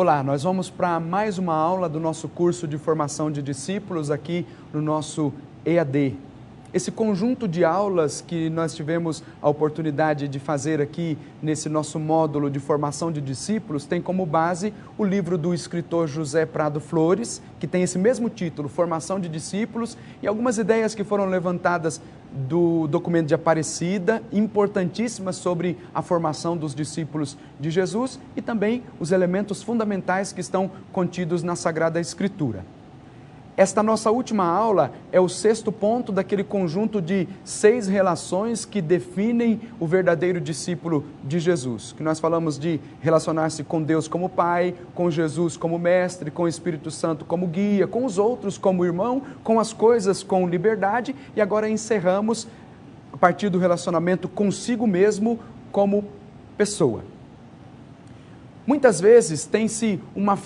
Olá, nós vamos para mais uma aula do nosso curso de formação de discípulos aqui no nosso EAD. Esse conjunto de aulas que nós tivemos a oportunidade de fazer aqui nesse nosso módulo de formação de discípulos tem como base o livro do escritor José Prado Flores, que tem esse mesmo título, Formação de Discípulos, e algumas ideias que foram levantadas do documento de Aparecida, importantíssimas sobre a formação dos discípulos de Jesus e também os elementos fundamentais que estão contidos na Sagrada Escritura. Esta nossa última aula é o 6º ponto daquele conjunto de 6 relações que definem o verdadeiro discípulo de Jesus. Que nós falamos de relacionar-se com Deus como Pai, com Jesus como Mestre, com o Espírito Santo como guia, com os outros como irmão, com as coisas com liberdade, e agora encerramos a partir do relacionamento consigo mesmo como pessoa. Muitas vezes tem-se uma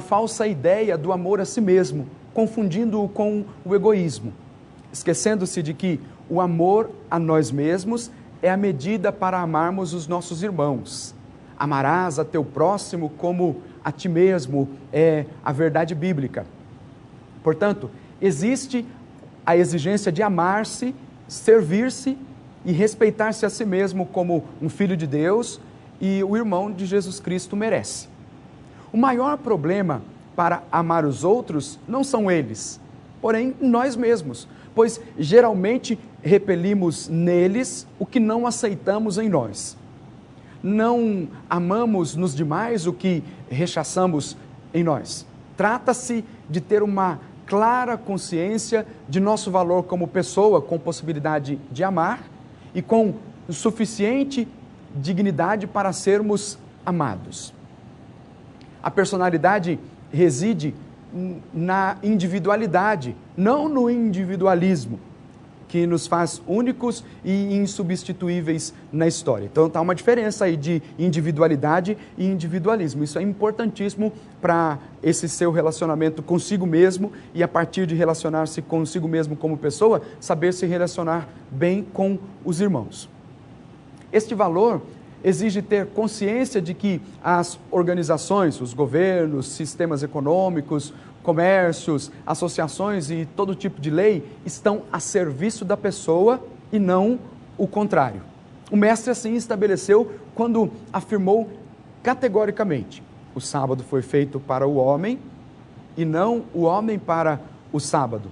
falsa ideia do amor a si mesmo, confundindo-o com o egoísmo, esquecendo-se de que o amor a nós mesmos é a medida para amarmos os nossos irmãos. Amarás a teu próximo como a ti mesmo, é a verdade bíblica. Portanto, existe a exigência de amar-se, servir-se e respeitar-se a si mesmo como um filho de Deus e o irmão de Jesus Cristo merece. O maior problema para amar os outros não são eles, porém nós mesmos, pois geralmente repelimos neles o que não aceitamos em nós. Não amamos nos demais o que rechaçamos em nós. Trata-se de ter uma clara consciência de nosso valor como pessoa, com possibilidade de amar e com suficiente dignidade para sermos amados. A personalidade reside na individualidade, não no individualismo, que nos faz únicos e insubstituíveis na história. Então está uma diferença aí de individualidade e individualismo. Isso é importantíssimo para esse seu relacionamento consigo mesmo e, a partir de relacionar-se consigo mesmo como pessoa, saber se relacionar bem com os irmãos. Este valor exige ter consciência de que as organizações, os governos, sistemas econômicos, comércios, associações e todo tipo de lei estão a serviço da pessoa e não o contrário. O mestre assim estabeleceu quando afirmou categoricamente: o sábado foi feito para o homem e não o homem para o sábado.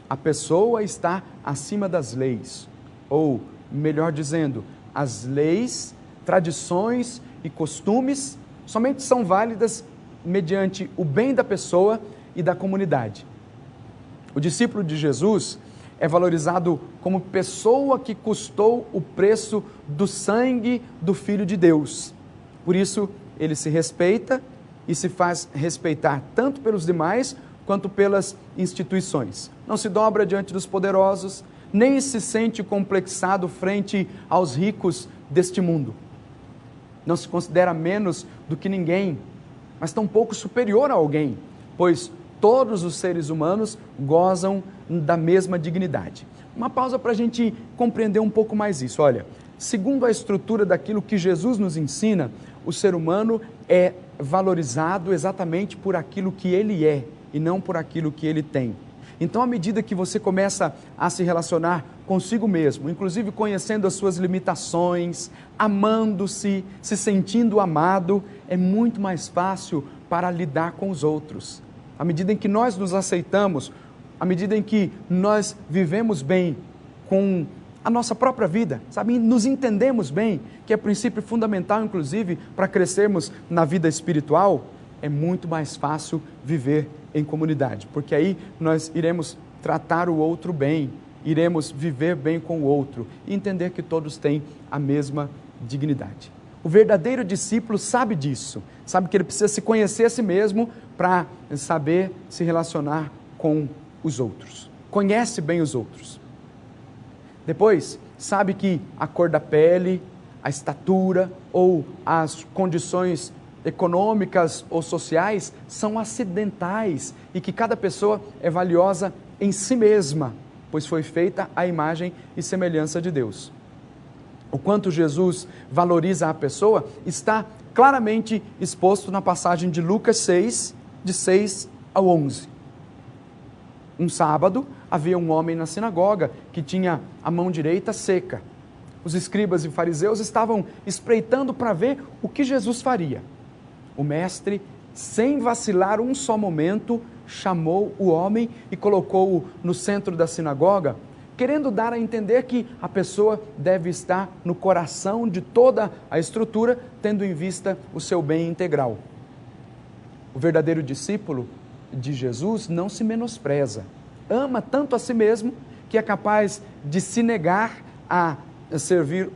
A pessoa está acima das leis, ou, melhor dizendo, as leis, tradições e costumes somente são válidas mediante o bem da pessoa e da comunidade. O discípulo de Jesus é valorizado como pessoa que custou o preço do sangue do Filho de Deus. Por isso, ele se respeita e se faz respeitar tanto pelos demais quanto pelas instituições. Não se dobra diante dos poderosos, nem se sente complexado frente aos ricos deste mundo. Não se considera menos do que ninguém, mas tampouco superior a alguém, pois todos os seres humanos gozam da mesma dignidade. Uma pausa para a gente compreender um pouco mais isso. Olha, segundo a estrutura daquilo que Jesus nos ensina, o ser humano é valorizado exatamente por aquilo que ele é e não por aquilo que ele tem. Então, à medida que você começa a se relacionar consigo mesmo, inclusive conhecendo as suas limitações, amando-se, se sentindo amado, é muito mais fácil para lidar com os outros. À medida em que nós nos aceitamos, à medida em que nós vivemos bem com a nossa própria vida, sabe, nos entendemos bem, que é princípio fundamental, inclusive, para crescermos na vida espiritual, é muito mais fácil viver em comunidade, porque aí nós iremos tratar o outro bem, iremos viver bem com o outro e entender que todos têm a mesma dignidade. O verdadeiro discípulo sabe disso, sabe que ele precisa se conhecer a si mesmo para saber se relacionar com os outros. Conhece bem os outros. Depois, sabe que a cor da pele, a estatura ou as condições econômicas ou sociais são acidentais e que cada pessoa é valiosa em si mesma, pois foi feita à imagem e semelhança de Deus. O quanto Jesus valoriza a pessoa está claramente exposto na passagem de Lucas 6, de 6 ao 11. Um sábado, havia um homem na sinagoga que tinha a mão direita seca. Os escribas e fariseus estavam espreitando para ver o que Jesus faria. O mestre, sem vacilar um só momento, chamou o homem e colocou-o no centro da sinagoga, querendo dar a entender que a pessoa deve estar no coração de toda a estrutura, tendo em vista o seu bem integral. O verdadeiro discípulo de Jesus não se menospreza, ama tanto a si mesmo que é capaz de se negar a servir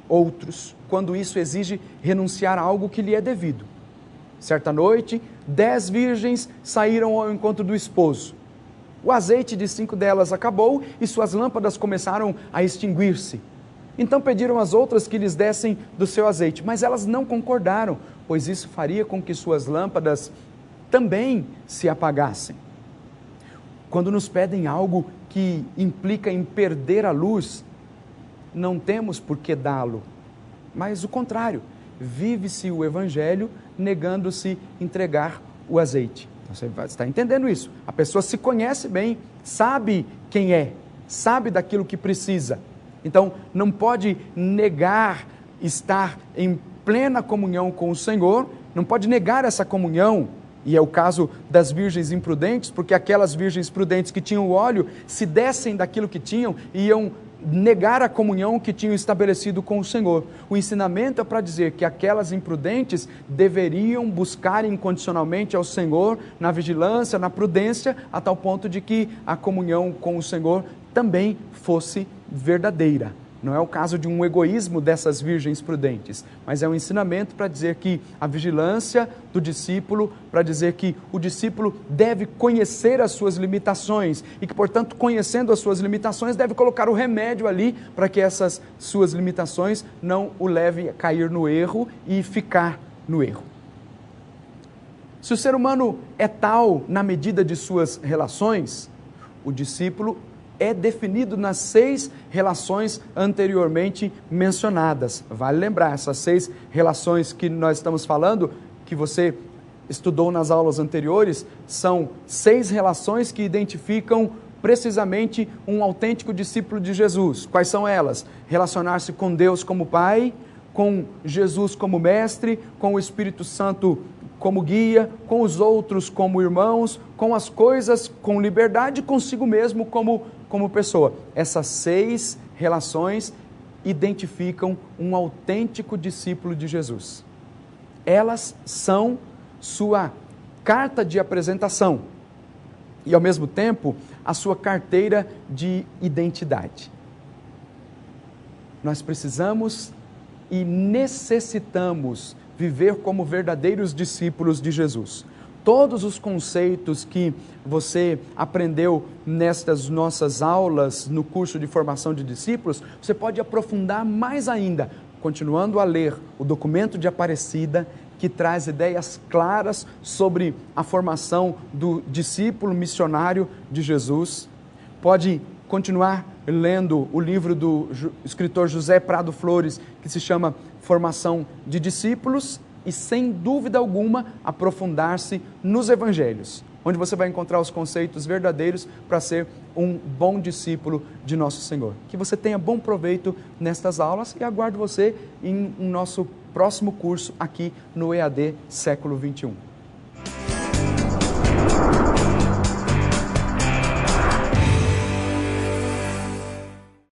outros, quando isso exige renunciar a algo que lhe é devido. Certa noite, 10 virgens saíram ao encontro do esposo. O azeite de 5 delas acabou e suas lâmpadas começaram a extinguir-se. Então pediram às outras que lhes dessem do seu azeite, mas elas não concordaram, pois isso faria com que suas lâmpadas também se apagassem. Quando nos pedem algo que implica em perder a luz, não temos por que dá-lo, mas o contrário, vive-se o Evangelho negando-se entregar o azeite. Então, você está entendendo isso? A pessoa se conhece bem, sabe quem é, sabe daquilo que precisa. Então, não pode negar estar em plena comunhão com o Senhor, não pode negar essa comunhão. E é o caso das virgens imprudentes, porque aquelas virgens prudentes que tinham o óleo, se dessem daquilo que tinham, iam negar a comunhão que tinham estabelecido com o Senhor. O ensinamento é para dizer que aquelas imprudentes deveriam buscar incondicionalmente ao Senhor, na vigilância, na prudência, a tal ponto de que a comunhão com o Senhor também fosse verdadeira. Não é o caso de um egoísmo dessas virgens prudentes, mas é um ensinamento para dizer que a vigilância do discípulo, para dizer que o discípulo deve conhecer as suas limitações e que, portanto, conhecendo as suas limitações, deve colocar o remédio ali para que essas suas limitações não o levem a cair no erro e ficar no erro. Se o ser humano é tal na medida de suas relações, o discípulo é definido nas 6 relações anteriormente mencionadas. Vale lembrar, essas 6 relações que nós estamos falando, que você estudou nas aulas anteriores, são 6 relações que identificam precisamente um autêntico discípulo de Jesus. Quais são elas? Relacionar-se com Deus como Pai, com Jesus como Mestre, com o Espírito Santo como guia, com os outros como irmãos, com as coisas com liberdade, consigo mesmo como pessoa. Essas 6 relações identificam um autêntico discípulo de Jesus. Elas são sua carta de apresentação e, ao mesmo tempo, a sua carteira de identidade. Nós precisamos e necessitamos viver como verdadeiros discípulos de Jesus. Todos os conceitos que você aprendeu nestas nossas aulas no curso de formação de discípulos, você pode aprofundar mais ainda, continuando a ler o documento de Aparecida, que traz ideias claras sobre a formação do discípulo missionário de Jesus. Pode continuar lendo o livro do escritor José Prado Flores, que se chama Formação de Discípulos, e sem dúvida alguma aprofundar-se nos Evangelhos, onde você vai encontrar os conceitos verdadeiros para ser um bom discípulo de nosso Senhor. Que você tenha bom proveito nestas aulas e aguardo você em nosso próximo curso aqui no EAD Século XXI.